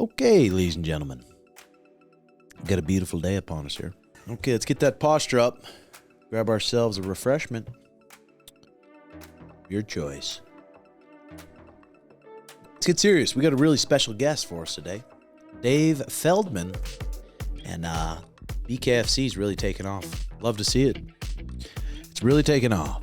Okay, ladies and gentlemen, got a beautiful day upon us here. Okay, let's get that posture up. Grab ourselves a refreshment. Your choice. Let's get serious. We got a really special guest for us today. Dave Feldman. And BKFC is really taking off. Love to see it. It's really taking off.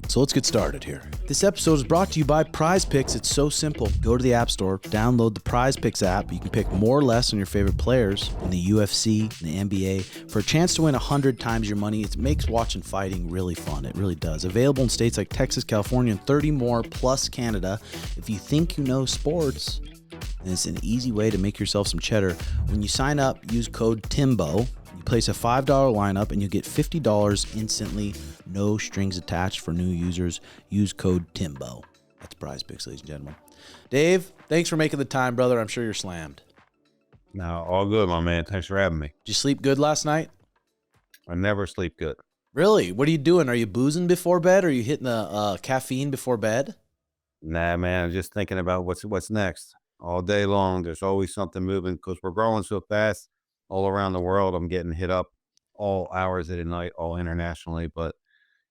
So let's get started here. This episode is brought to you by PrizePicks. It's so simple. Go to the App Store, download the PrizePicks app. You can pick more or less on your favorite players in the UFC, in the NBA, for a chance to win 100 times your money. It makes watching fighting really fun. It really does. Available in states like Texas, California, and 30 more, plus Canada. If you think you know sports, then it's an easy way to make yourself some cheddar. When you sign up, use code TIMBO. You place a $5 lineup and you get $50 instantly. No strings attached for new users. Use code TIMBO. That's PrizePicks, ladies and gentlemen. Dave, thanks for making the time, brother. I'm sure you're slammed. No, all good, my man. Thanks for having me. Did you sleep good last night? I never sleep good. Really? What are you doing? Are you boozing before bed? Or are you hitting the caffeine before bed? Nah, man. I'm just thinking about what's next. All day long, there's always something moving because we're growing so fast all around the world. I'm getting hit up all hours of the night, all internationally. But,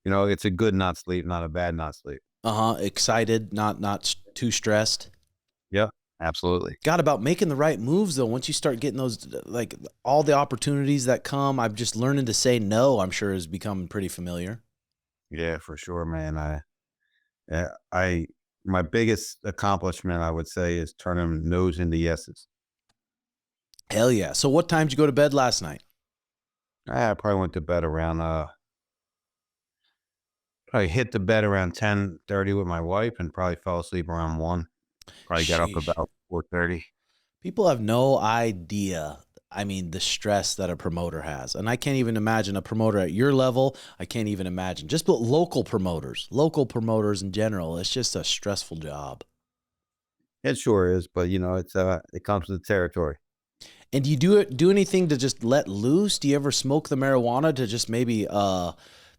you know, it's a good not sleep, not a bad not sleep. Excited, not too stressed. Yeah, absolutely. God, about making the right moves, though, once you start getting those, like, all the opportunities that come, I'm just learning to say no, I'm sure, has become pretty familiar. Yeah, for sure, man. My biggest accomplishment, I would say, is turning no's into yeses. Hell yeah. So what time did you go to bed last night? I probably went to bed around, probably hit the bed around 10:30 with my wife and probably fell asleep around 1. Probably got up Sheesh. about 4:30. People have no idea, I mean, the stress that a promoter has. And I can't even imagine a promoter at your level. I can't even imagine. Just local promoters in general. It's just a stressful job. It sure is, but you know, it comes with the territory. And do you do anything to just let loose? Do you ever smoke the marijuana to just maybe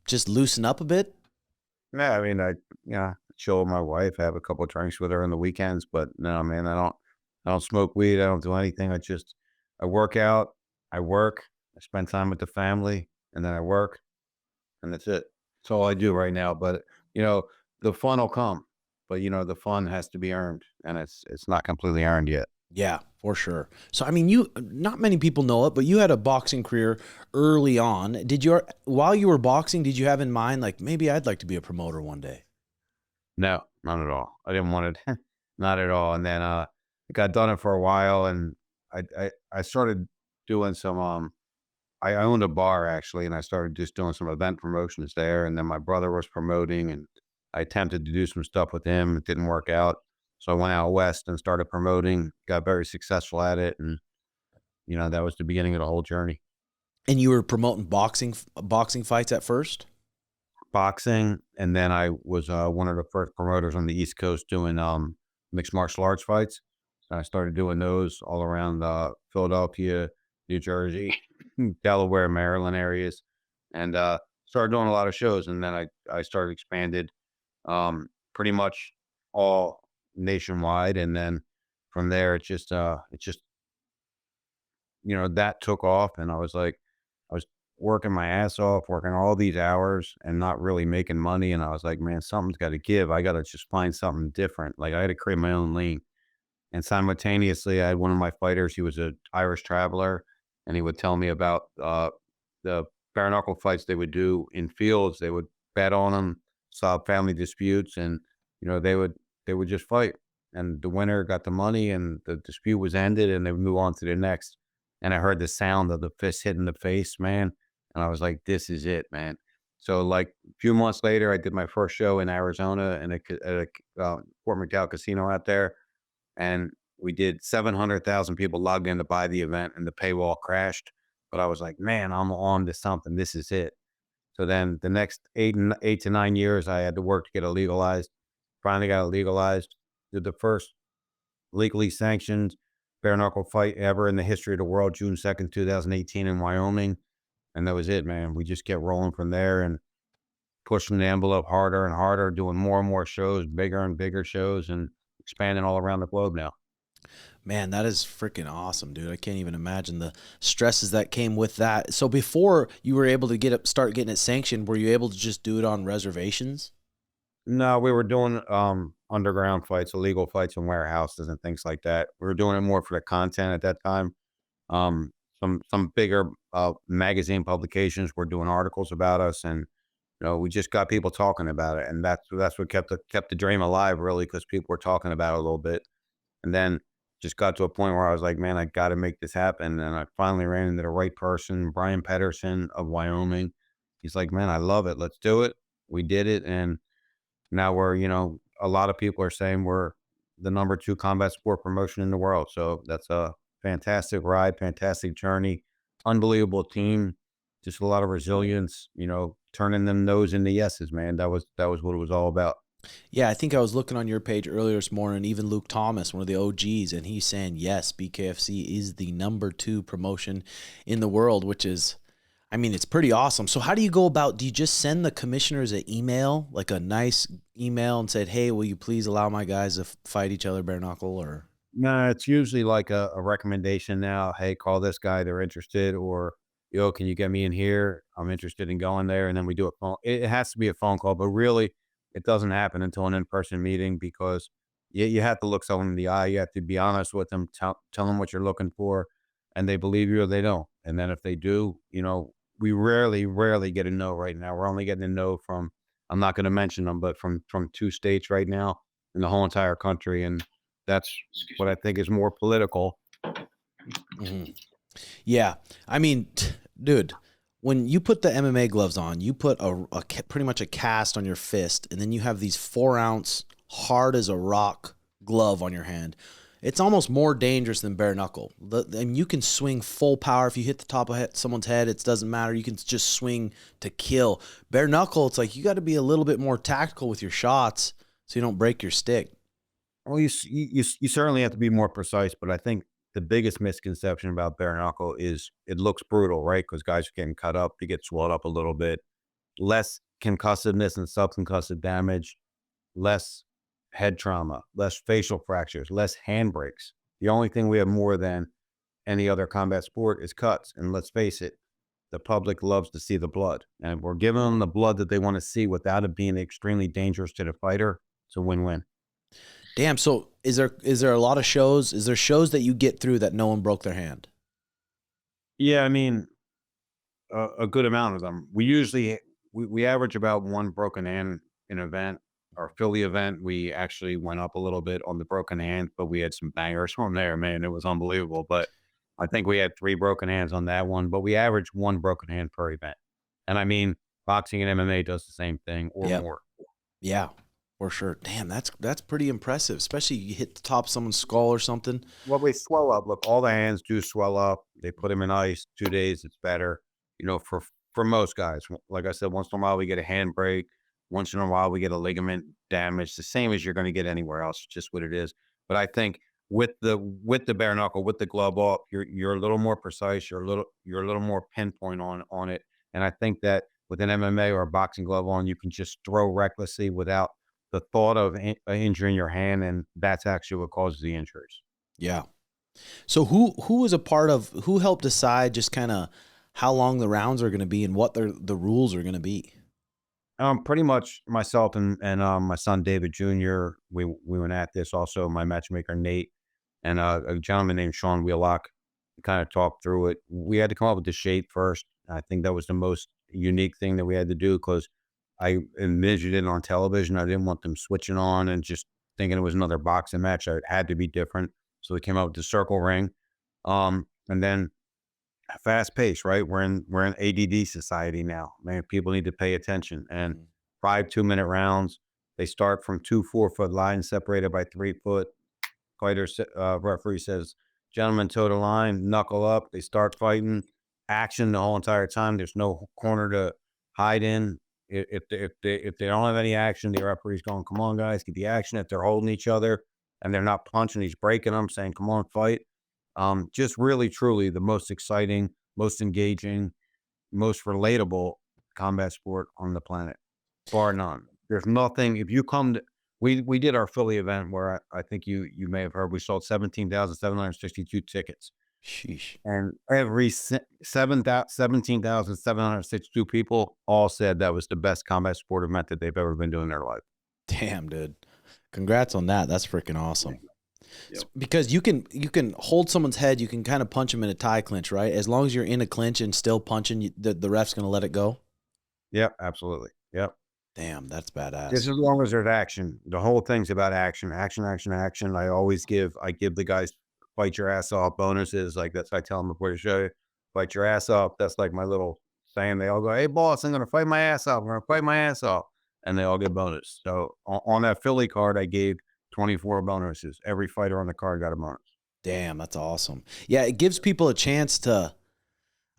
just loosen up a bit? Yeah, I mean, chill with my wife, have a couple of drinks with her on the weekends, but no, man, I don't smoke weed. I don't do anything. I work out, I work, I spend time with the family, and then I work, and that's it. That's all I do right now. But you know, the fun will come, but you know, the fun has to be earned, and it's not completely earned yet. Yeah, for sure. So, I mean, not many people know it, but you had a boxing career early on. While you were boxing, did you have in mind, like, maybe I'd like to be a promoter one day? No, not at all. I didn't want it, not at all. And then I got done it for a while, and I started doing some. I owned a bar actually, and I started just doing some event promotions there. And then my brother was promoting, and I attempted to do some stuff with him. It didn't work out, so I went out west and started promoting. Got very successful at it, and you know that was the beginning of the whole journey. And you were promoting boxing fights at first? Boxing, and then I was one of the first promoters on the East Coast doing mixed martial arts fights. So I started doing those all around Philadelphia, New Jersey, Delaware, Maryland areas, and started doing a lot of shows. And then I started expanded pretty much all nationwide, and then from there it just you know that took off, and I was working my ass off, working all these hours and not really making money. And I was like, man, something's got to give. I got to just find something different. Like I had to create my own lane. And simultaneously, I had one of my fighters. He was an Irish traveler, and he would tell me about the bare knuckle fights they would do in fields. They would bet on them, solve family disputes, and you know they would just fight. And the winner got the money, and the dispute was ended, and they would move on to the next. And I heard the sound of the fist hitting the face, man. And I was like, this is it, man. So like a few months later, I did my first show in Arizona at a Fort McDowell casino out there. And we did 700,000 people logged in to buy the event, and the paywall crashed. But I was like, man, I'm on to something. This is it. So then the next 8 to 9 years, I had to work to get it legalized. Finally got it legalized. Did the first legally sanctioned bare knuckle fight ever in the history of the world, June 2nd, 2018 in Wyoming. And that was it, man. We just kept rolling from there and pushing the envelope harder and harder, doing more and more shows, bigger and bigger shows, and expanding all around the globe now. Man, that is freaking awesome, dude. I can't even imagine the stresses that came with that. So before you were able to start getting it sanctioned, were you able to just do it on reservations? No, we were doing underground fights, illegal fights in warehouses and things like that. We were doing it more for the content at that time. Some bigger magazine publications were doing articles about us, and we just got people talking about it, and that's what kept the dream alive, really, because people were talking about it a little bit. And then just got to a point where I was like, man, I got to make this happen. And I finally ran into the right person, Brian Pedersen of Wyoming. He's like, man, I love it. Let's do it. We did it. And now we're, a lot of people are saying we're the #2 combat sport promotion in the world. So that's a fantastic ride, fantastic journey, unbelievable team, just a lot of resilience, turning them no's into yeses, man. That was what it was all about. Yeah, I think I was looking on your page earlier this morning, even Luke Thomas, one of the OGs, and he's saying, yes, BKFC is the #2 promotion in the world, which is, I mean, it's pretty awesome. So how do you go about, do you just send the commissioners an email, like a nice email, and said, hey, will you please allow my guys to fight each other bare knuckle? Or No, it's usually like a recommendation now. Hey, call this guy. They're interested. Or, yo, can you get me in here? I'm interested in going there. And then we do a phone. It has to be a phone call, but really, it doesn't happen until an in-person meeting, because you have to look someone in the eye. You have to be honest with them, tell them what you're looking for, and they believe you or they don't. And then if they do, we rarely get a no right now. We're only getting a no from, I'm not going to mention them, but from 2 states right now in the whole entire country. And that's what I think is more political. Mhm. Yeah, I mean, dude, when you put the MMA gloves on, you put pretty much a cast on your fist, and then you have these 4-ounce, hard as a rock glove on your hand. It's almost more dangerous than bare knuckle. And you can swing full power. If you hit the top of someone's head, it doesn't matter. You can just swing to kill. Bare knuckle, it's like you got to be a little bit more tactical with your shots so you don't break your stick. Well, you certainly have to be more precise, but I think the biggest misconception about bare knuckle is it looks brutal, right? Because guys are getting cut up, they get swelled up a little bit, less concussiveness and subconcussive damage, less head trauma, less facial fractures, less hand breaks. The only thing we have more than any other combat sport is cuts. And let's face it, the public loves to see the blood, and we're giving them the blood that they want to see without it being extremely dangerous to the fighter. It's a win-win. Damn, so is there a lot of shows? Is there shows that you get through that no one broke their hand? Yeah, I mean, a good amount of them. We average about 1 broken hand in an event. Our Philly event, we actually went up a little bit on the broken hand, but we had some bangers from there, man. It was unbelievable. But I think we had 3 broken hands on that one, but we averaged 1 broken hand per event. And I mean, boxing and MMA does the same thing or Yeah. more. Yeah, for sure. Damn, that's pretty impressive, especially you hit the top of someone's skull or something. Well, they swell up. Look, all the hands do swell up. They put them in ice, 2 days, it's better. For most guys, like I said, once in a while we get a hand break. Once in a while we get a ligament damage, the same as you're going to get anywhere else, just what it is. But I think with the bare knuckle, with the glove off, you're a little more precise. You're a little more pinpoint on it. And I think that with an MMA or a boxing glove on, you can just throw recklessly without the thought of injuring your hand, and that's actually what causes the injuries. Yeah. So who was a part of, who helped decide just kind of how long the rounds are going to be and what the rules are going to be? Pretty much myself and my son David Jr. We went at this. Also, my matchmaker Nate and a gentleman named Sean Wheelock. Kind of talked through it. We had to come up with the shape first. I think that was the most unique thing that we had to do, because I envisioned it on television. I didn't want them switching on and just thinking it was another boxing match. It had to be different. So we came up with the circle ring. And then fast pace, right? We're in ADD society now, man. People need to pay attention. And 5 2-minute rounds. They start from 2 4-foot lines separated by 3 foot. Referee says, "Gentlemen, toe the line, knuckle up." They start fighting. Action the whole entire time. There's no corner to hide in. If they don't have any action, the referee's going, "Come on, guys, get the action." If they're holding each other and they're not punching, he's breaking them, saying, "Come on, fight." Just really, truly the most exciting, most engaging, most relatable combat sport on the planet, bar none. There's nothing. If you come We did our Philly event where I think you may have heard we sold 17,762 tickets, Sheesh. and every 17,762 people all said that was the best combat sport event that they've ever been doing in their life. Damn, dude. Congrats on that. That's freaking awesome. Yep. Because you can hold someone's head, you can kind of punch them in a tie clinch, right? As long as you're in a clinch and still punching, the ref's going to let it go. Yep, absolutely. Yep. Damn, that's badass. Just as long as there's action. The whole thing's about action, action, action, action. I give the guys fight your ass off bonuses. Like that's what I tell them before the show. Fight your ass off. That's like my little saying. They all go, "Hey boss, I'm gonna fight my ass off. I'm gonna fight my ass off," and they all get bonus. So on that Philly card, I gave 24 bonuses. Every fighter on the card got a bonus. Damn, that's awesome. Yeah, it gives people a chance to,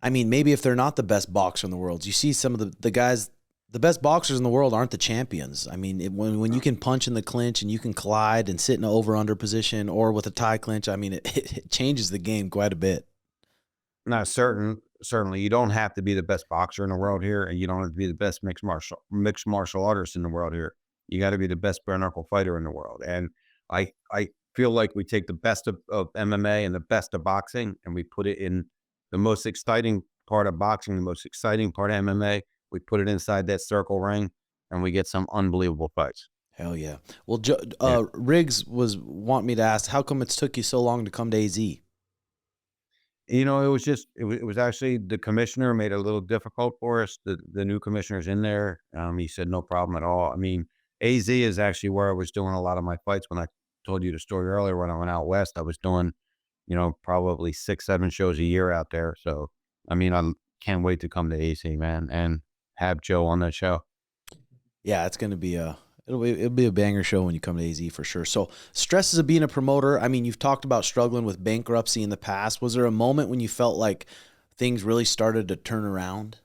I mean, maybe if they're not the best boxer in the world, you see some of the guys, the best boxers in the world aren't the champions. I mean, when you can punch in the clinch and you can collide and sit in an over-under position or with a tie clinch, I mean, it changes the game quite a bit. Now, certainly, you don't have to be the best boxer in the world here, and you don't have to be the best mixed martial artist in the world here. You got to be the best bare knuckle fighter in the world. And I feel like we take the best of MMA and the best of boxing, and we put it in the most exciting part of boxing, the most exciting part of MMA. We put it inside that circle ring, and we get some unbelievable fights. Hell yeah. Well, Yeah. Riggs was wanting me to ask, how come it's took you so long to come to AZ? You know, it was actually the commissioner made it a little difficult for us. The new commissioner's in there. He said no problem at all. I mean, AZ is actually where I was doing a lot of my fights. When I told you the story earlier, when I went out west, I was doing, probably 6, 7 shows a year out there. So, I mean, I can't wait to come to AZ, man, and have Joe on that show. Yeah, it's going to be it'll be a banger show when you come to AZ for sure. So stresses of being a promoter. I mean, you've talked about struggling with bankruptcy in the past. Was there a moment when you felt like things really started to turn around?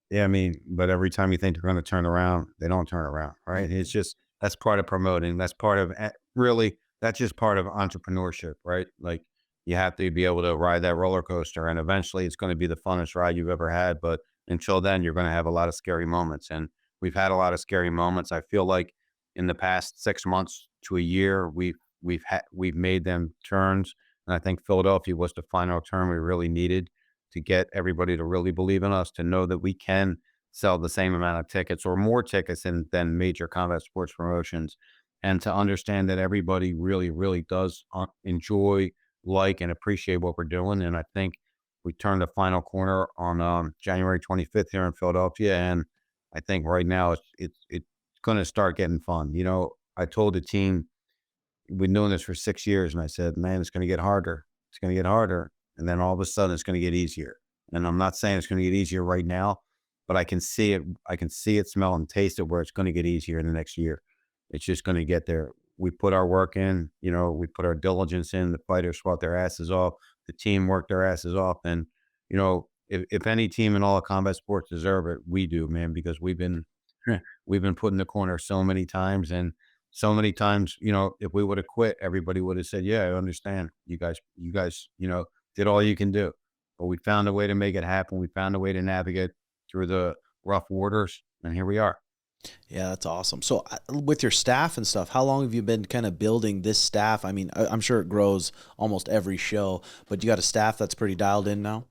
Yeah, I mean, but every time you think they're going to turn around, they don't turn around, right? It's just that's part of promoting. That's part of really. That's just part of entrepreneurship, right? Like you have to be able to ride that roller coaster, and eventually, it's going to be the funnest ride you've ever had. But until then, you're going to have a lot of scary moments, and we've had a lot of scary moments. I feel like in the past 6 months to a year, we've made them turns, and I think Philadelphia was the final turn we really needed to get everybody to really believe in us, to know that we can sell the same amount of tickets or more tickets than major combat sports promotions, and to understand that everybody really, really does enjoy, like, and appreciate what we're doing. And I think we turned the final corner on January 25th here in Philadelphia, and I think right now it's going to start getting fun. I told the team we've been doing this for 6 years, and I said, man, it's going to get harder. It's going to get harder. And then all of a sudden it's going to get easier. And I'm not saying it's going to get easier right now, but I can see it. I can see it, smell, and taste it where it's going to get easier in the next year. It's just going to get there. We put our work in, we put our diligence in. The fighters fought their asses off. The team worked their asses off. And, if any team in all of combat sports deserve it, we do, man, because we've been put in the corner so many times. And so many times, if we would have quit, everybody would have said, yeah, I understand. You guys, did all you can do, but we found a way to make it happen. We found a way to navigate through the rough waters, and here we are. Yeah, that's awesome. So with your staff and stuff, how long have you been kind of building this staff? I mean, I'm sure it grows almost every show, but you got a staff that's pretty dialed in now?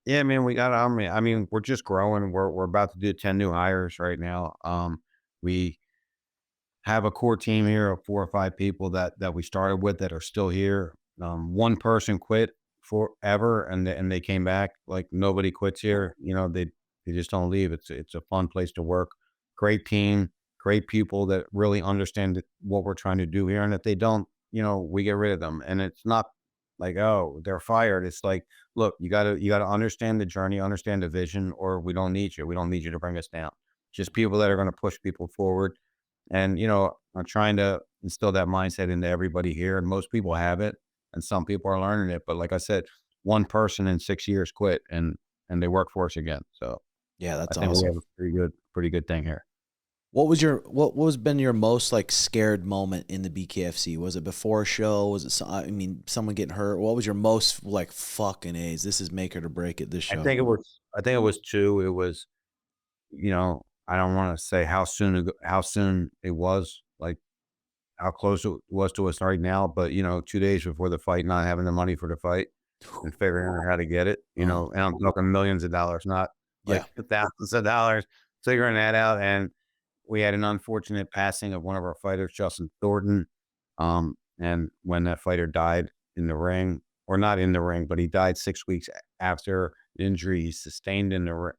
Yeah, man, we got, I mean, we're just growing. We're about to do 10 new hires right now. We have a core team here of 4 or 5 people that we started with that are still here. One person quit forever, and they came back. Like nobody quits here. They just don't leave. It's a fun place to work. Great team, great people that really understand what we're trying to do here. And if they don't, we get rid of them. And it's not like, oh, they're fired. It's like, look, you gotta understand the journey, understand the vision, or we don't need you. We don't need you to bring us down. Just people that are going to push people forward. And, I'm trying to instill that mindset into everybody here. And most people have it, and some people are learning it. But like I said, one person in 6 years quit, and they work for us again. So Yeah, I that's think we awesome. have a pretty good thing here. What was been your most like scared moment in the BKFC? Was it before a show? Was it, I mean, someone getting hurt? What was your most like fucking A's? This is make it or break it this show. I think it was 2. It was, I don't want to say how soon it was, like how close it was to us right now, but 2 days before the fight, not having the money for the fight and figuring out how to get it, Uh, and I'm talking millions of dollars, not yeah. like thousands of dollars, figuring that out. And we had an unfortunate passing of one of our fighters, Justin Thornton. And when that fighter died in the ring, or not in the ring, but he died 6 weeks after the injury he sustained in the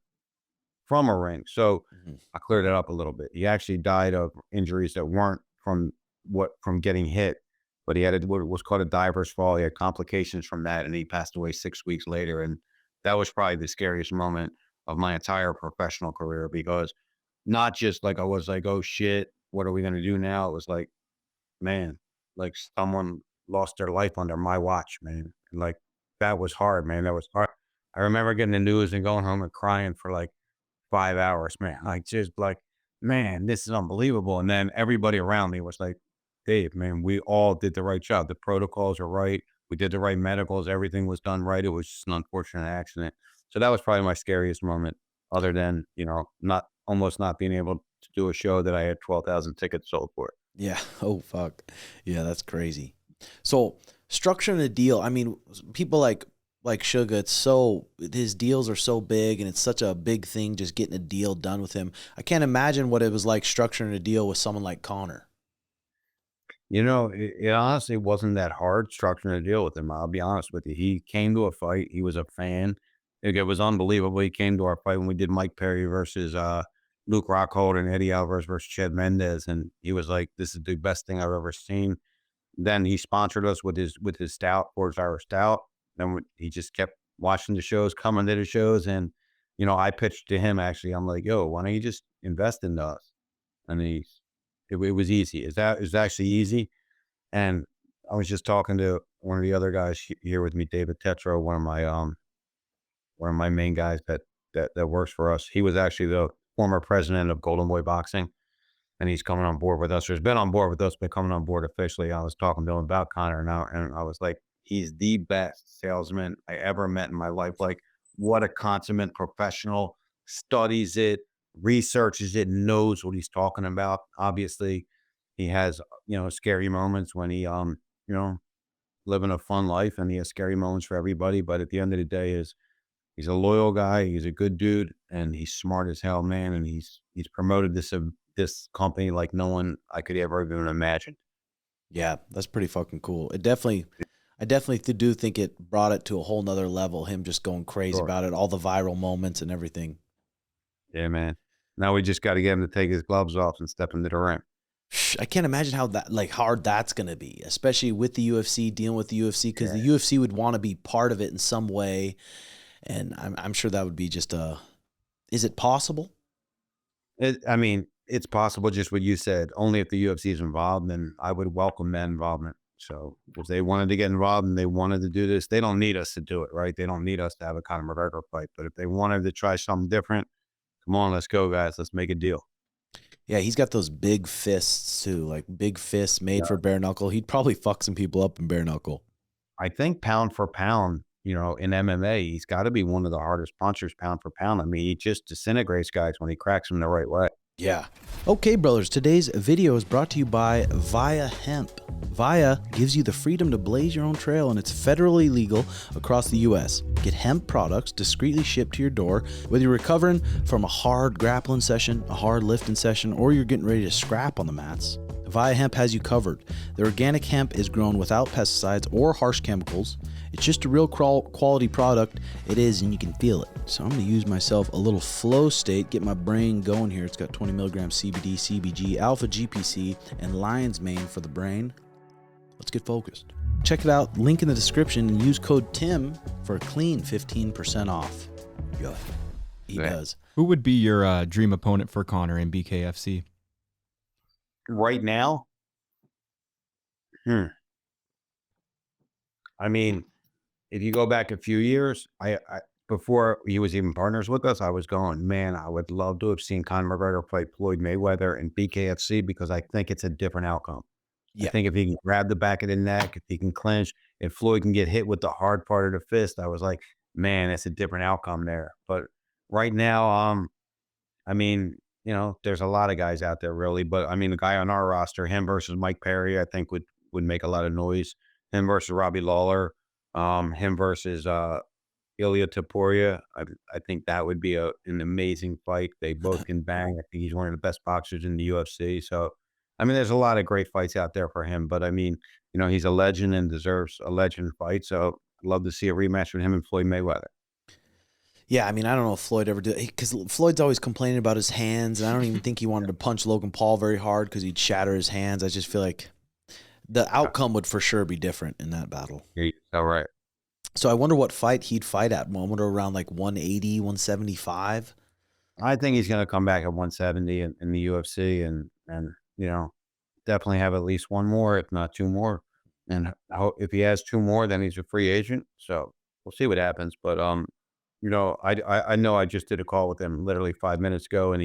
from a ring. So Mhm. I cleared it up a little bit. He actually died of injuries that weren't from getting hit, but he had what was called a diver's fall. He had complications from that, and he passed away 6 weeks later. And that was probably the scariest moment of my entire professional career, because not just like I was like, oh shit, what are we gonna do now? It was like, man, like someone lost their life under my watch, man. And like that was hard, man. That was hard. I remember getting the news and going home and crying for like 5 hours, man. Like just like, man, this is unbelievable. And then everybody around me was like, Dave, man, we all did the right job. The protocols are right. We did the right medicals. Everything was done right. It was just an unfortunate accident. So that was probably my scariest moment, other than, not almost not being able to do a show that I had 12,000 tickets sold for. Yeah. Oh, fuck. Yeah, that's crazy. So structuring a deal, I mean, people like Suga, it's so, his deals are so big and it's such a big thing just getting a deal done with him. I can't imagine what it was like structuring a deal with someone like Conor. It honestly wasn't that hard structuring a deal with him. I'll be honest with you. He came to a fight. He was a fan. Like, it was unbelievable. He came to our fight when we did Mike Perry versus Luke Rockhold and Eddie Alvarez versus Chad Mendez, and he was like, "This is the best thing I've ever seen." Then he sponsored us with his stout, Forged Irish Stout. Then he just kept watching the shows, coming to the shows, and I pitched to him actually. I'm like, "Yo, why don't you just invest in us?" And it was easy. It's actually easy. And I was just talking to one of the other guys here with me, David Tetro, one of my main guys that works for us. He was actually the former president of Golden Boy Boxing, and he's coming on board with us. Or has been on board with us, but coming on board officially. I was talking to him about Conor now, and I was like, he's the best salesman I ever met in my life. Like, what a consummate professional, studies it, researches it, knows what he's talking about. Obviously, he has, scary moments when he, living a fun life, and he has scary moments for everybody. But at the end of the day, he's a loyal guy. He's a good dude, and he's smart as hell, man. And he's promoted this company like no one I could ever even imagine. Yeah, that's pretty fucking cool. I definitely do think it brought it to a whole nother level. Him just going crazy Sure. about it, all the viral moments and everything. Yeah, man. Now we just got to get him to take his gloves off and step into the ring. I can't imagine how that like hard that's gonna be, especially with the UFC, dealing with the UFC, because the Yeah. UFC would want to be part of it in some way, and I'm sure that would be just a. Is it possible? I mean, it's possible, just what you said. Only if the UFC is involved, then I would welcome that involvement. So if they wanted to get involved and they wanted to do this, they don't need us to do it, right? They don't need us to have a Conor McGregor fight. But if they wanted to try something different, come on, let's go, guys. Let's make a deal. Yeah, he's got those big fists too, like big fists made for bare knuckle. He'd probably fuck some people up in bare knuckle. I think pound for pound, in MMA, he's got to be one of the hardest punchers pound for pound. I mean, he just disintegrates guys when he cracks them the right way. Yeah. Okay, brothers, today's video is brought to you by VIIA Hemp. VIIA gives you the freedom to blaze your own trail, and it's federally legal across the U.S. Get hemp products discreetly shipped to your door, whether you're recovering from a hard grappling session, a hard lifting session, or you're getting ready to scrap on the mats. VIIA Hemp has you covered. The organic hemp is grown without pesticides or harsh chemicals. It's just a real quality product. It is, and you can feel it. So I'm going to use myself a little flow state, get my brain going here. It's got 20 milligrams CBD, CBG, alpha GPC, and lion's mane for the brain. Let's get focused. Check it out. Link in the description, and use code TIM for a clean 15% off. Yeah, he does. Who would be your dream opponent for Conor in BKFC? Right now, I mean, if you go back a few years, I before he was even partners with us, I was going, man, I would love to have seen Conor McGregor fight Floyd Mayweather in BKFC, because I think it's a different outcome. I Yeah. think if he can grab the back of the neck, if he can clinch, if Floyd can get hit with the hard part of the fist, I was like, man, it's a different outcome there. But right now, I mean, you know, there's a lot of guys out there really, but I mean, the guy on our roster, him versus Mike Perry, I think would make a lot of noise. Him versus Robbie Lawler, him versus Ilya Taporia. I think that would be an amazing fight. They both can bang. I think he's one of the best boxers in the UFC. So, I mean, there's a lot of great fights out there for him. But I mean, you know, he's a legend and deserves a legend fight. So, I'd love to see a rematch with him and Floyd Mayweather. Yeah, I mean, I don't know if Floyd ever did, because Floyd's always complaining about his hands, and I don't even think he wanted to punch Logan Paul very hard because he'd shatter his hands. I just feel like the outcome would for sure be different in that battle. All right. So I wonder what fight he'd fight at. I wonder around like 180, 175. I think he's going to come back at 170 in the UFC and, you know, definitely have at least one more, if not two more. And if he has two more, then he's a free agent. So we'll see what happens. But, you know, I know I just did a call with him literally 5 minutes ago, and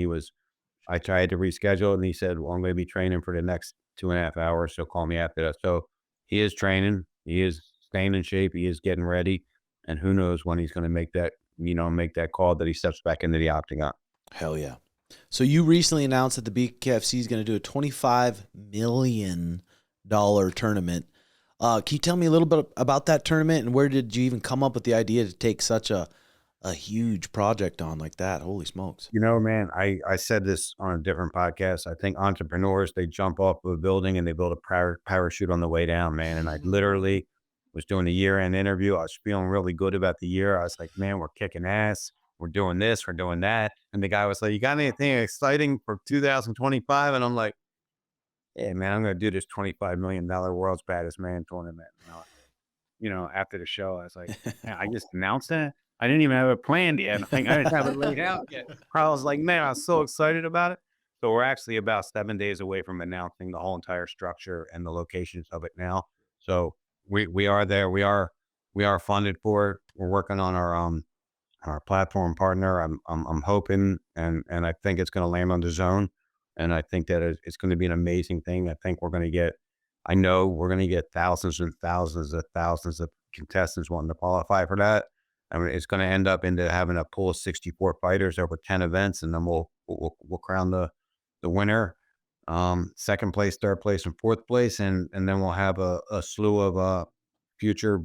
I tried to reschedule, and he said, well, I'm going to be training for the next 2.5 hours. So call me after that. So he is training. He is staying in shape. He is getting ready. And who knows when he's going to make that call that he steps back into the octagon. Hell yeah. So you recently announced that the BKFC is going to do a $25 million tournament. Can you tell me a little bit about that tournament, and where did you even come up with the idea to take such a huge project on like that? Holy smokes. You know, man, I said this on a different podcast. I think entrepreneurs, they jump off of a building and they build a parachute on the way down, man. And I literally was doing the year-end interview. I was feeling really good about the year. I was like, man, we're kicking ass. We're doing this. We're doing that. And the guy was like, you got anything exciting for 2025? And I'm like, yeah, man, I'm going to do this $25 million world's baddest man tournament. You know, after the show, I was like, man, I just announced that. I didn't even have it planned yet. I didn't have it laid out yet. I was like, man, I was so excited about it. So we're actually about 7 days away from announcing the whole entire structure and the locations of it now. So we are there. We are funded for it. We're working on our platform partner. I'm hoping, and I think it's going to land on DAZN. And I think that it's going to be an amazing thing. I know we're going to get thousands and thousands of contestants wanting to qualify for that. I mean, it's going to end up into having a pool of 64 fighters over 10 events, and then we'll crown the winner, second place, third place, and fourth place, and then we'll have a slew of future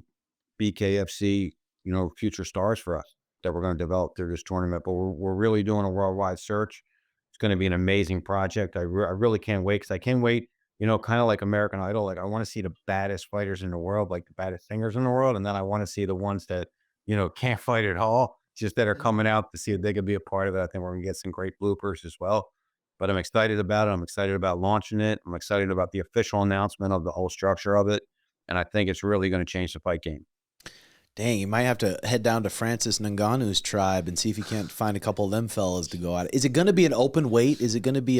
BKFC, you know, future stars for us that we're going to develop through this tournament. But we're really doing a worldwide search. It's going to be an amazing project. I really can't wait, because I can't wait. You know, kind of like American Idol. Like, I want to see the baddest fighters in the world, like the baddest singers in the world, and then I want to see the ones that, you know, can't fight at all, just that are coming out to see if they could be a part of it. I think we're going to get some great bloopers as well. But I'm excited about it. I'm excited about launching it. I'm excited about the official announcement of the whole structure of it. And I think it's really going to change the fight game. Dang, you might have to head down to Francis Ngannou's tribe and see if you can't find a couple of them fellas to go at it. Is it going to be an open weight? Is it going to be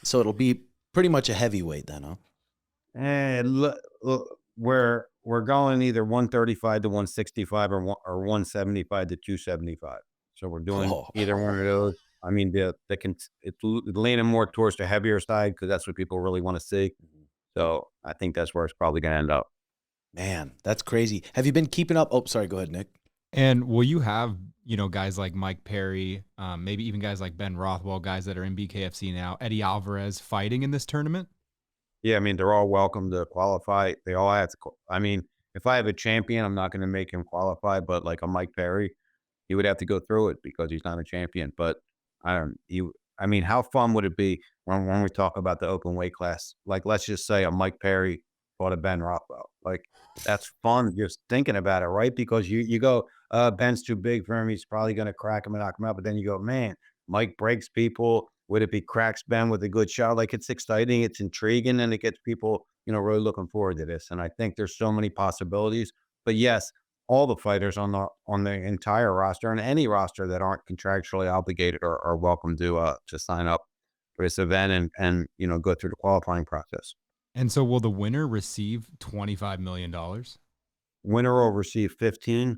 so it'll be pretty much a heavyweight then, huh? And we're going either 135 to 165 or 175 to 275. So we're doing either one of those. I mean, it's leaning more towards the heavier side, because that's what people really want to see. So I think that's where it's probably going to end up. Man, that's crazy. Have you been keeping up? Oh, sorry. Go ahead, Nick. And will you have, you know, guys like Mike Perry, maybe even guys like Ben Rothwell, guys that are in BKFC now, Eddie Alvarez, fighting in this tournament? Yeah, I mean, they're all welcome to qualify. They all have to. I mean, if I have a champion, I'm not going to make him qualify. But like a Mike Perry, he would have to go through it because he's not a champion. But I mean, how fun would it be when we talk about the open weight class? Like, let's just say a Mike Perry fought a Ben Rothwell. Like, that's fun just thinking about it, right? Because you go, Ben's too big for him. He's probably going to crack him and knock him out. But then you go, man, Mike breaks people. Would it be cracks Ben with a good shot? Like, it's exciting, it's intriguing, and it gets people, you know, really looking forward to this. And I think there's so many possibilities. But yes, all the fighters on the entire roster, and any roster that aren't contractually obligated, are welcome to sign up for this event and you know, go through the qualifying process. And so will the winner receive $25 million? Winner will receive 15,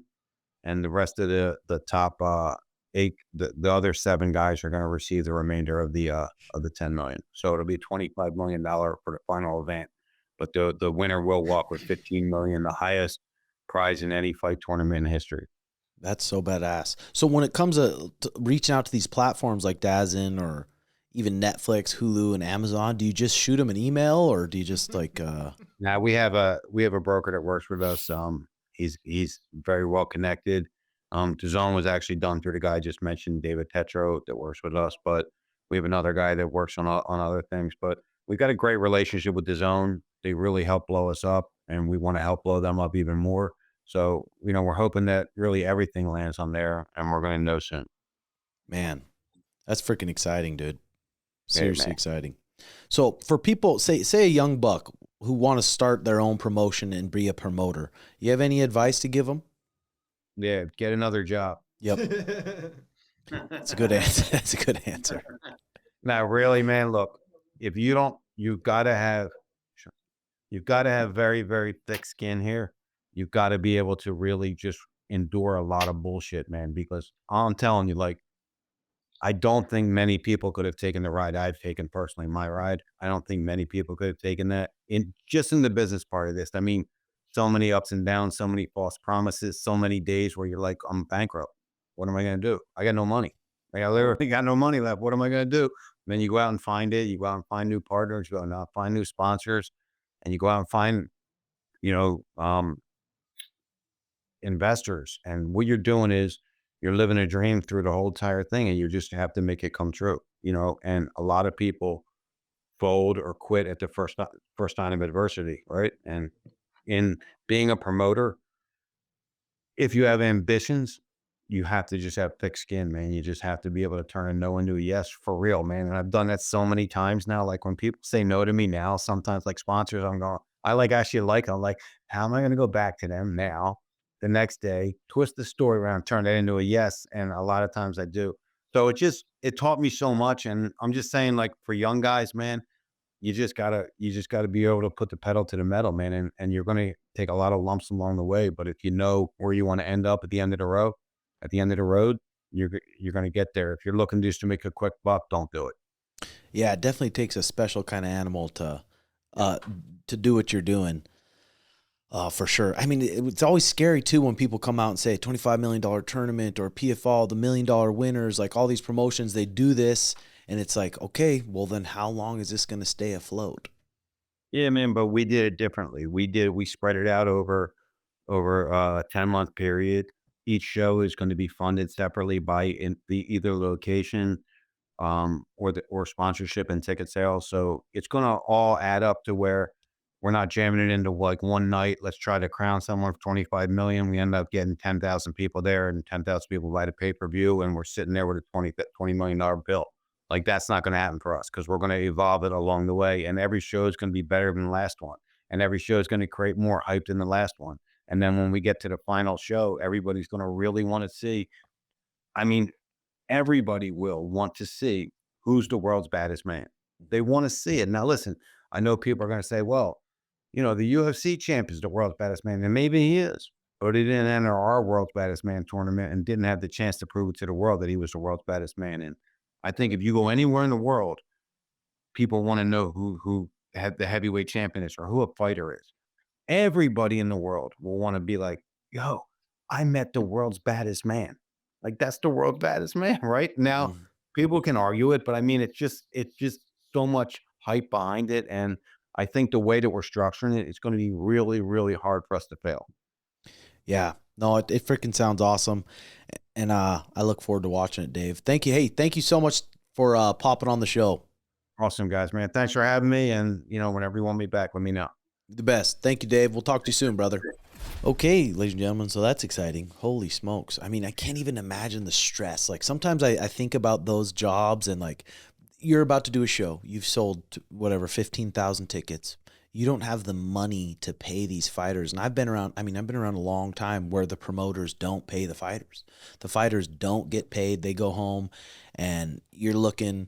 and the rest of the top 8, the other 7 guys are going to receive the remainder of the 10 million. So it'll be $25 million for the final event, but the winner will walk with 15 million, the highest prize in any fight tournament in history. That's so badass. So when it comes to reaching out to these platforms like DAZN or even Netflix, Hulu, and Amazon? Do you just shoot them an email, or do you just like? Now we have a broker that works with us. He's very well connected. DAZN was actually done through the guy I just mentioned, David Tetro, that works with us. But we have another guy that works on other things. But we've got a great relationship with DAZN. They really help blow us up, and we want to help blow them up even more. So, we're hoping that really everything lands on there, and we're going to know soon. Man, that's freaking exciting, dude. Seriously man. exciting. So for people, say a young buck who want to start their own promotion and be a promoter, you have any advice to give them? Yeah, get another job. Yep. That's a good answer. That's a good answer. Now, really, man, look, if you don't, you've got to have very, very thick skin here. You've got to be able to really just endure a lot of bullshit, man, because I'm telling you, like, I don't think many people could have taken the ride I've taken personally, my ride. I don't think many people could have taken that in the business part of this. I mean, so many ups and downs, so many false promises, so many days where you're like, I'm bankrupt. What am I going to do? I got no money. Like, I literally got no money left. What am I going to do? And then you go out and find it. You go out and find new partners. You go out and find new sponsors, and you go out and find, investors. And what you're doing is you're living a dream through the whole entire thing, and you just have to make it come true, and a lot of people fold or quit at the first time of adversity, right? And in being a promoter, if you have ambitions, you have to just have thick skin, man. You just have to be able to turn a no into a yes for real, man. And I've done that so many times now. Like when people say no to me now, sometimes like sponsors, I'm like, I'm like, how am I going to go back to them now? The next day, twist the story around, turn that into a yes. And a lot of times I do. So it taught me so much. And I'm just saying, like, for young guys, man, you just gotta be able to put the pedal to the metal, man. And you're going to take a lot of lumps along the way. But if you know where you want to end up at the end of the road, you're going to get there. If you're looking just to make a quick buck, don't do it. Yeah, it definitely takes a special kind of animal to do what you're doing. For sure. I mean, it's always scary too when people come out and say $25 million tournament or PFL, the $1 million winners, like all these promotions, they do this, and it's like, okay, well then how long is this going to stay afloat? Yeah, man, but we did it differently. We spread it out over a 10-month period. Each show is going to be funded separately by either location, or sponsorship and ticket sales. So it's going to all add up to where we're not jamming it into like one night. Let's try to crown someone for 25 million. We end up getting 10,000 people there, and 10,000 people buy the pay-per-view, and we're sitting there with a $20 million bill. Like, that's not going to happen for us, because we're going to evolve it along the way. And every show is going to be better than the last one. And every show is going to create more hype than the last one. And then when we get to the final show, everybody's going to really want to see. I mean, everybody will want to see who's the world's baddest man. They want to see it. Now, listen, I know people are going to say, well, the UFC champ is the world's baddest man. And maybe he is, but he didn't enter our world's baddest man tournament and didn't have the chance to prove to the world that he was the world's baddest man. And I think if you go anywhere in the world, people want to know who the heavyweight champion is or who a fighter is. Everybody in the world will want to be like, yo, I met the world's baddest man. Like, that's the world's baddest man, right? Now, people can argue it, but I mean, it's just so much hype behind it. And I think the way that we're structuring it, it's going to be really, really hard for us to fail. Yeah, no, it freaking sounds awesome. And I look forward to watching it, Dave. Thank you. Hey, thank you so much for popping on the show. Awesome, guys, man. Thanks for having me. And, whenever you want me back, let me know. The best. Thank you, Dave. We'll talk to you soon, brother. Okay, ladies and gentlemen, so that's exciting. Holy smokes. I mean, I can't even imagine the stress. Like, sometimes I think about those jobs, and like, you're about to do a show. You've sold whatever 15,000 tickets. You don't have the money to pay these fighters. And I've been around a long time where the promoters don't pay the fighters. The fighters don't get paid. They go home, and you're looking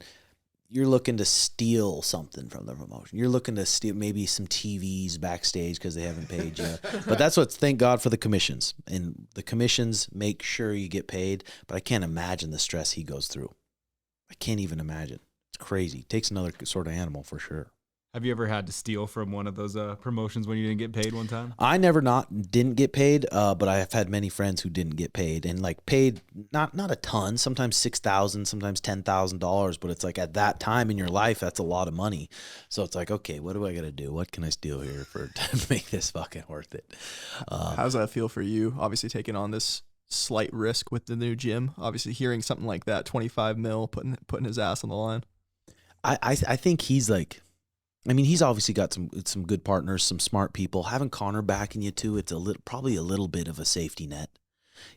to steal something from the promotion. You're looking to steal maybe some TVs backstage because they haven't paid you. But that's thank God for the commissions. And the commissions make sure you get paid. But I can't imagine the stress he goes through. I can't even imagine. It's crazy. It takes another sort of animal for sure. Have you ever had to steal from one of those promotions when you didn't get paid one time? I never didn't get paid, but I have had many friends who didn't get paid and like paid not a ton, sometimes $6,000, sometimes $10,000, but it's like at that time in your life, that's a lot of money. So it's like, okay, what do I got to do? What can I steal here to make this fucking worth it? How does that feel for you? Obviously taking on this slight risk with the new gym. Obviously hearing something like that, 25 mil, putting his ass on the line. I think he's like. I mean, he's obviously got some good partners, some smart people. Having Conor backing you too, it's probably a little bit of a safety net.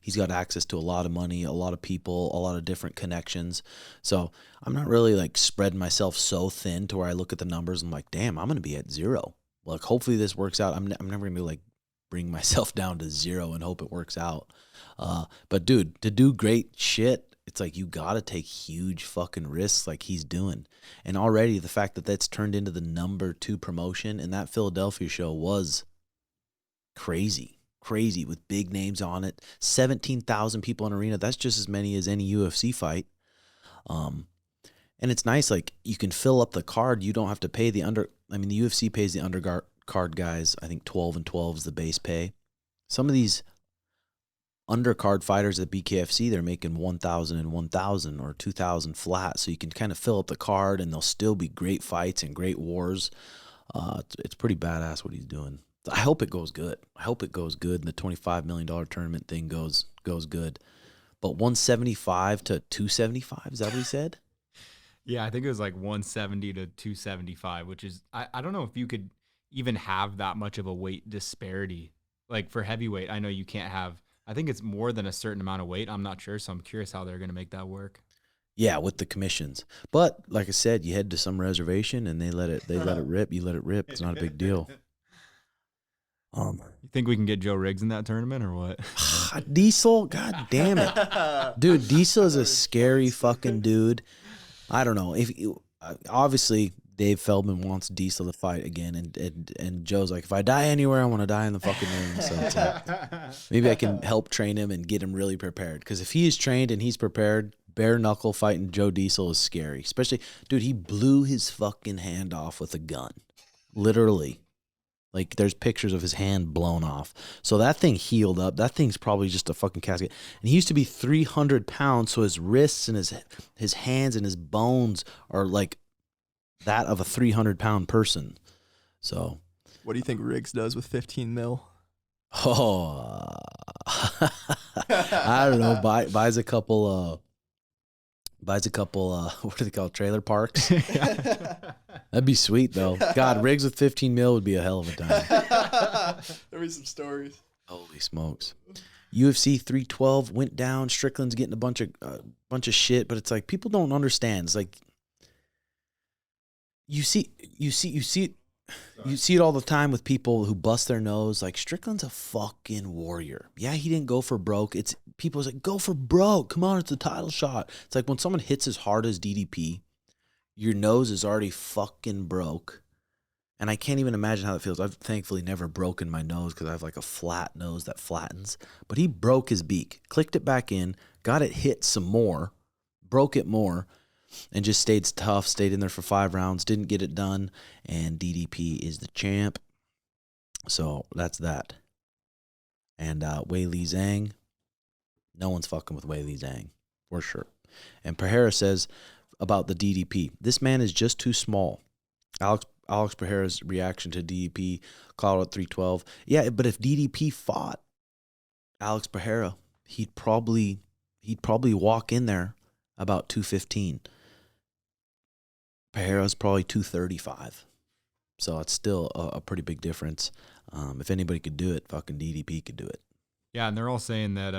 He's got access to a lot of money, a lot of people, a lot of different connections. So I'm not really like spreading myself so thin to where I look at the numbers and I'm like, damn, I'm going to be at zero. Like, hopefully this works out. I'm never going to like bring myself down to zero and hope it works out. But dude, to do great shit, it's like you got to take huge fucking risks like he's doing. And already the fact that that's turned into the number 2 promotion and that Philadelphia show was crazy with big names on it. 17,000 people in arena. That's just as many as any UFC fight. And it's nice. Like you can fill up the card. You don't have to pay the the UFC pays the undercard guys. I think 12 and 12 is the base pay. Some of these undercard fighters at BKFC, they're making 1,000 and 1,000 or 2,000 flat, so you can kind of fill up the card and they'll still be great fights and great wars. It's pretty badass what he's doing. I hope it goes good. I hope it goes good and the $25 million tournament thing goes good. But 175 to 275, is that what he said? Yeah, I think it was like 170 to 275, which is, I don't know if you could even have that much of a weight disparity. Like for heavyweight, I know you can't have, I think it's more than a certain amount of weight. I'm not sure, so I'm curious how they're going to make that work. Yeah, with the commissions. But like I said, you head to some reservation and they let it rip. You let it rip. It's not a big deal. You think we can get Joe Riggs in that tournament or what? Diesel, god damn it, dude. Diesel is a scary fucking dude. I don't know if obviously Dave Feldman wants Diesel to fight again, and Joe's like, if I die anywhere, I want to die in the fucking ring. So it's like, maybe I can help train him and get him really prepared. Because if he is trained and he's prepared, bare knuckle fighting Joe Diesel is scary. Especially, dude, he blew his fucking hand off with a gun, literally. Like there's pictures of his hand blown off. So that thing healed up. That thing's probably just a fucking casket. And he used to be 300 pounds, so his wrists and his hands and his bones are like that of a 300-pound person. So what do you think Riggs does with 15 mil? Oh, I don't know. Buys a couple what do they call it? Trailer parks? That'd be sweet though. God, Riggs with 15 mil would be a hell of a time. There'll be some stories. Holy smokes. UFC 312 went down. Strickland's getting a bunch of shit, but it's like people don't understand. It's like you see it all the time with people who bust their nose. Like Strickland's a fucking warrior. Yeah, he didn't go for broke. It's people's like, go for broke. Come on, it's a title shot. It's like when someone hits as hard as DDP, your nose is already fucking broke. And I can't even imagine how it feels. I've thankfully never broken my nose because I have like a flat nose that flattens. But he broke his beak, clicked it back in, got it hit some more, broke it more, and just stayed tough, stayed in there for 5 rounds, didn't get it done, and DDP is the champ. So that's that. And Weili Zhang, no one's fucking with Weili Zhang, for sure. And Pereira says about the DDP, this man is just too small. Alex Pereira's reaction to DDP, called at 312. Yeah, but if DDP fought Alex Pereira, he'd probably walk in there about 215. Pereira's probably 235. So it's still a pretty big difference. If anybody could do it, fucking DDP could do it. Yeah, and they're all saying that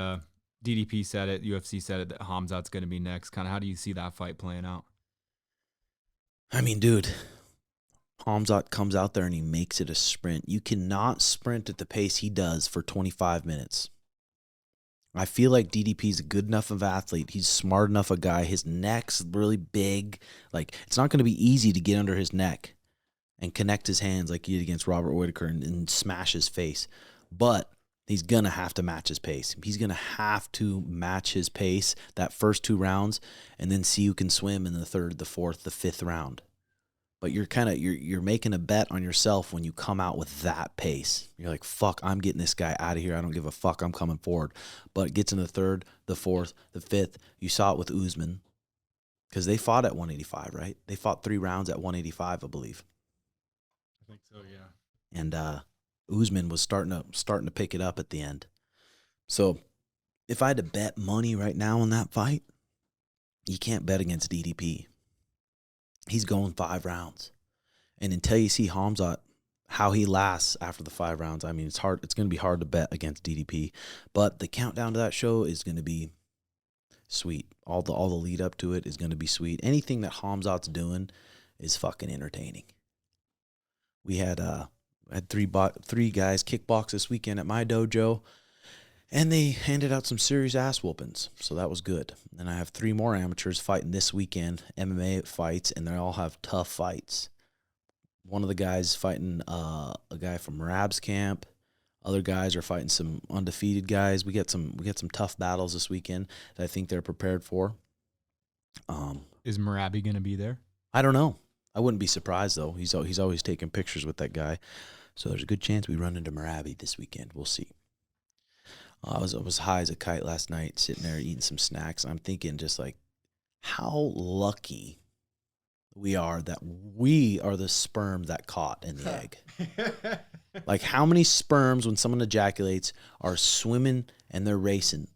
DDP said it, UFC said it, that Khamzat's going to be next. Kind of how do you see that fight playing out? I mean, dude, Khamzat comes out there and he makes it a sprint. You cannot sprint at the pace he does for 25 minutes. I feel like DDP's a good enough of an athlete. He's smart enough a guy. His neck's really big. Like, it's not going to be easy to get under his neck and connect his hands like he did against Robert Whitaker and smash his face. But he's going to have to match his pace. He's going to have to match his pace that first 2 rounds and then see who can swim in the 3rd, the 4th, the 5th round. But you're making a bet on yourself when you come out with that pace. You're like, fuck, I'm getting this guy out of here. I don't give a fuck. I'm coming forward. But it gets in the third, the fourth, the fifth. You saw it with Usman because they fought at 185, right? They fought 3 rounds at 185, I believe. I think so, yeah. And Usman was starting to pick it up at the end. So if I had to bet money right now on that fight, you can't bet against DDP. He's going 5 rounds. And until you see Khamzat, how he lasts after the 5 rounds, I mean, it's hard. It's going to be hard to bet against DDP. But the countdown to that show is going to be sweet. All the lead up to it is going to be sweet. Anything that Khamzat's doing is fucking entertaining. We had 3 guys kickbox this weekend at my dojo, and they handed out some serious ass whoopings, so that was good. And I have 3 more amateurs fighting this weekend, MMA fights, and they all have tough fights. One of the guys fighting a guy from Rab's camp. Other guys are fighting some undefeated guys. We get some tough battles this weekend that I think they're prepared for. Is Marabi going to be there? I don't know. I wouldn't be surprised though. He's always taking pictures with that guy, so there's a good chance we run into Marabi this weekend. We'll see. I was high as a kite last night, sitting there eating some snacks. I'm thinking just like how lucky we are that we are the sperm that caught in the egg. Like how many sperms when someone ejaculates are swimming and they're racing?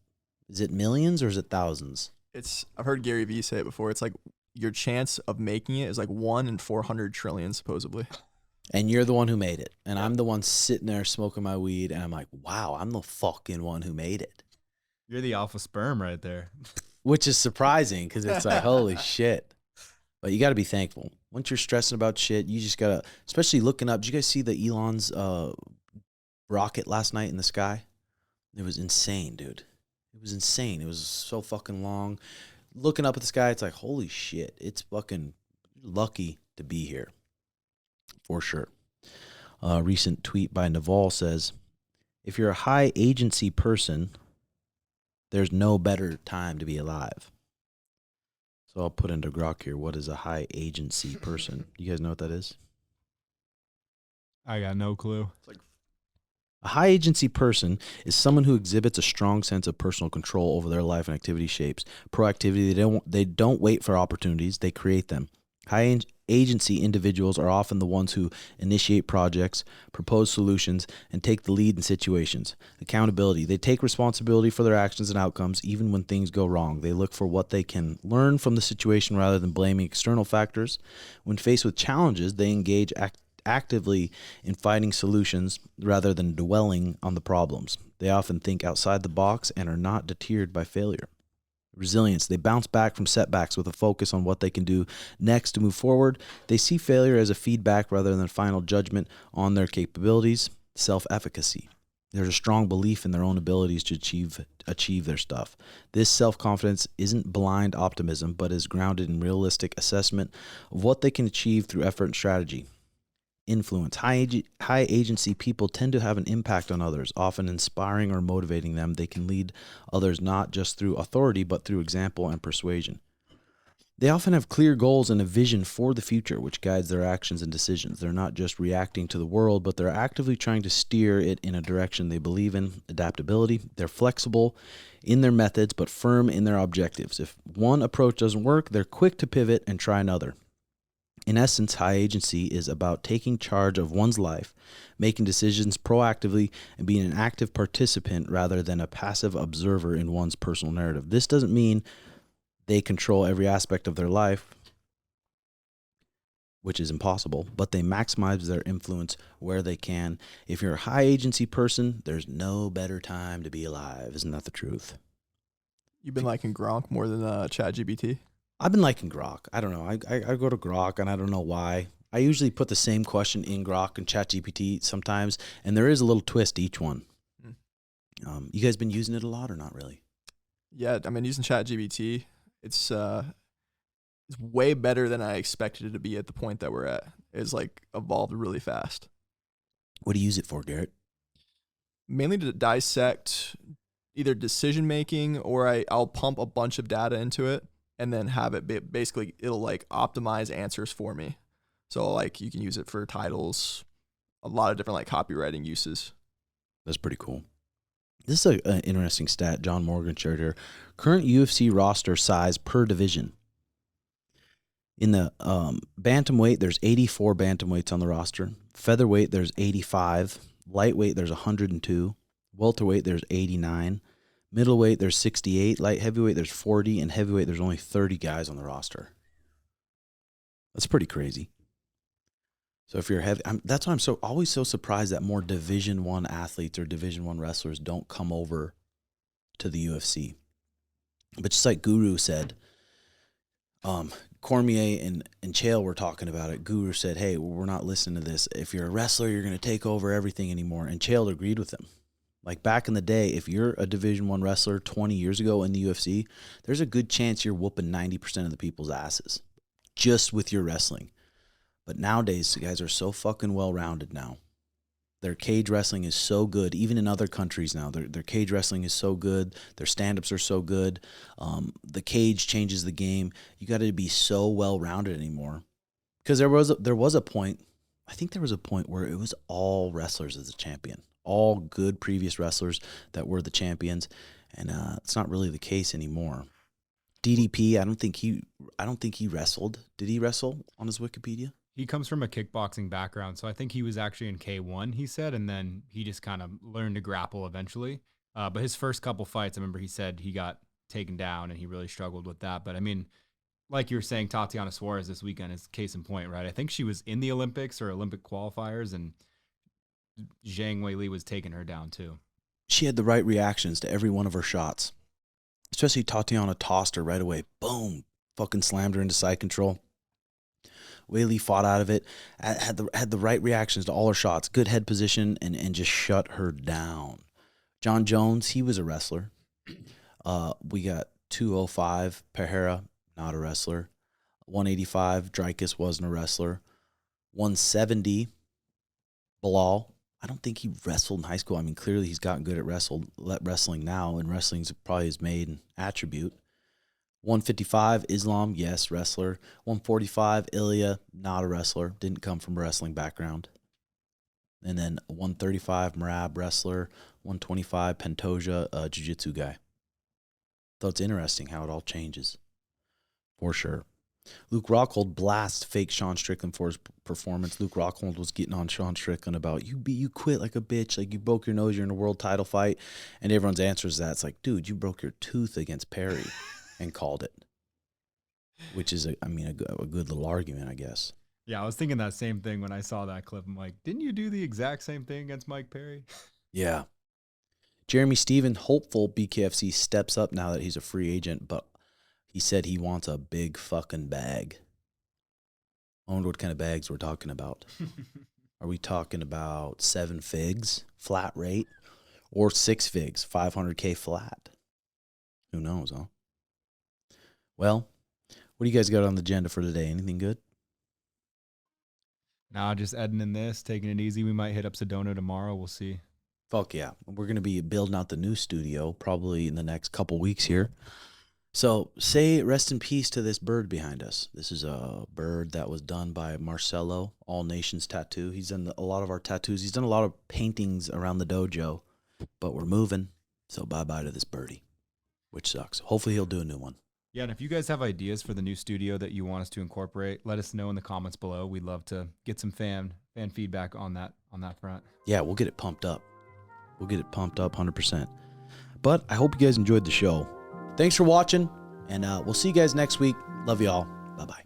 Is it millions or is it thousands? I've heard Gary Vee say it before. It's like your chance of making it is like 1 in 400 trillion, supposedly. And you're the one who made it. And I'm the one sitting there smoking my weed. And I'm like, wow, I'm the fucking one who made it. You're the alpha sperm right there. Which is surprising because it's like, holy shit. But you got to be thankful. Once you're stressing about shit, you just got to, especially looking up. Did you guys see the Elon's rocket last night in the sky? It was insane, dude. It was insane. It was so fucking long. Looking up at the sky, it's like, holy shit. It's fucking lucky to be here. For sure. A recent tweet by Naval says, if you're a high agency person, there's no better time to be alive. So I'll put into Grok here, what is a high agency person? You guys know what that is? I got no clue. It's like A high agency person is someone who exhibits a strong sense of personal control over their life and activity shapes. Proactivity, they don't wait for opportunities, they create them. High agency individuals are often the ones who initiate projects, propose solutions, and take the lead in situations. Accountability, they take responsibility for their actions and outcomes even when things go wrong. They look for what they can learn from the situation rather than blaming external factors. When faced with challenges, they engage actively in finding solutions rather than dwelling on the problems. They often think outside the box and are not deterred by failure. Resilience, they bounce back from setbacks with a focus on what they can do next to move forward. They see failure as a feedback rather than final judgment on their capabilities. Self-efficacy, there's a strong belief in their own abilities to achieve their stuff. This self-confidence isn't blind optimism, but is grounded in realistic assessment of what they can achieve through effort and strategy. Influence. High agency people tend to have an impact on others, often inspiring or motivating them. They can lead others not just through authority, but through example and persuasion. They often have clear goals and a vision for the future, which guides their actions and decisions. They're not just reacting to the world, but they're actively trying to steer it in a direction they believe in. Adaptability. They're flexible in their methods, but firm in their objectives. If one approach doesn't work, they're quick to pivot and try another. In essence, high agency is about taking charge of one's life, making decisions proactively, and being an active participant rather than a passive observer in one's personal narrative. This doesn't mean they control every aspect of their life, which is impossible, but they maximize their influence where they can. If you're a high agency person, there's no better time to be alive. Isn't that the truth? you've been liking Gronk more than Chat GPT. I've been liking Grok. I don't know. I go to Grok, and I don't know why. I usually put the same question in Grok and Chat GPT sometimes, and there is a little twist to each one. You guys been using it a lot or not really? Yeah, I mean, using Chat GPT, it's way better than I expected it to be at the point that we're at. It's like evolved really fast. What do you use it for, Garrett? Mainly to dissect either decision making, or I'll pump a bunch of data into it and then have it basically, it'll like optimize answers for me. So like you can use it for titles, a lot of different like copywriting uses. That's pretty cool. This is an interesting stat John Morgan shared here. Current UFC roster size per division. In the bantamweight, there's 84 bantamweights on the roster. Featherweight, there's 85. Lightweight, there's 102. Welterweight, there's 89. Middleweight, there's 68. Light heavyweight, there's 40. And heavyweight, there's only 30 guys on the roster. That's pretty crazy. So if you're heavy, that's why I'm always so surprised that more Division I athletes or Division I wrestlers don't come over to the UFC. But just like Guru said, Cormier and Chael were talking about it. Guru said, hey, we're not listening to this. If you're a wrestler, you're going to take over everything anymore. And Chael agreed with him. Like back in the day, if you're a Division I wrestler 20 years ago in the UFC, there's a good chance you're whooping 90% of the people's asses just with your wrestling. But nowadays, the guys are so fucking well-rounded now. Their cage wrestling is so good. Even in other countries now, their cage wrestling is so good. Their stand-ups are so good. The cage changes the game. You got to be so well-rounded anymore. Because there was a point, I think there was a point where it was all wrestlers as a champion. All good previous wrestlers that were the champions. And it's not really the case anymore. DDP, I don't think he wrestled. Did he wrestle on his Wikipedia? He comes from a kickboxing background, so I think he was actually in K1, he said, and then he just kind of learned to grapple eventually. But his first couple fights, I remember he said he got taken down and he really struggled with that. But I mean, like you were saying, Tatiana Suarez this weekend is case in point, right? I think she was in the Olympics or Olympic qualifiers, and Zhang Weili was taking her down too. She had the right reactions to every one of her shots. Especially Tatiana tossed her right away. Boom. Fucking slammed her into side control. Weili fought out of it, had the right reactions to all her shots, good head position, and just shut her down. John Jones, he was a wrestler. We got 205, Pereira, not a wrestler. 185, Dreykus wasn't a wrestler. 170, Bilal, I don't think he wrestled in high school. I mean, clearly he's gotten good at wrestling now, and wrestling's probably his main attribute. 155, Islam, yes, wrestler. 145, Ilya, not a wrestler. Didn't come from a wrestling background. And then 135, Merab, wrestler. 125, Pantoja, a jiu-jitsu guy. So it's interesting how it all changes. For sure. Luke Rockhold blasts fake Sean Strickland for his performance. Luke Rockhold was getting on Sean Strickland about, you quit like a bitch, like you broke your nose, you're in a world title fight. And everyone's answer is that. It's like, dude, you broke your tooth against Perry. And called it, which is, a good little argument, I guess. Yeah, I was thinking that same thing when I saw that clip. I'm like, didn't you do the exact same thing against Mike Perry? Yeah. Jeremy Steven, hopeful BKFC steps up now that he's a free agent, but he said he wants a big fucking bag. I wonder what kind of bags we're talking about. Are we talking about 7 figs, flat rate, or 6 figs, 500K flat? Who knows, huh? Well, what do you guys got on the agenda for today? Anything good? Nah, just editing this, taking it easy. We might hit up Sedona tomorrow. We'll see. Fuck yeah. We're going to be building out the new studio probably in the next couple weeks here. So say rest in peace to this bird behind us. This is a bird that was done by Marcelo, All Nations Tattoo. He's done a lot of our tattoos. He's done a lot of paintings around the dojo, but we're moving. So bye-bye to this birdie, which sucks. Hopefully he'll do a new one. Yeah, and if you guys have ideas for the new studio that you want us to incorporate, let us know in the comments below. We'd love to get some fan feedback on that front. Yeah, we'll get it pumped up. We'll get it pumped up 100%. But I hope you guys enjoyed the show. Thanks for watching, and we'll see you guys next week. Love y'all. Bye-bye.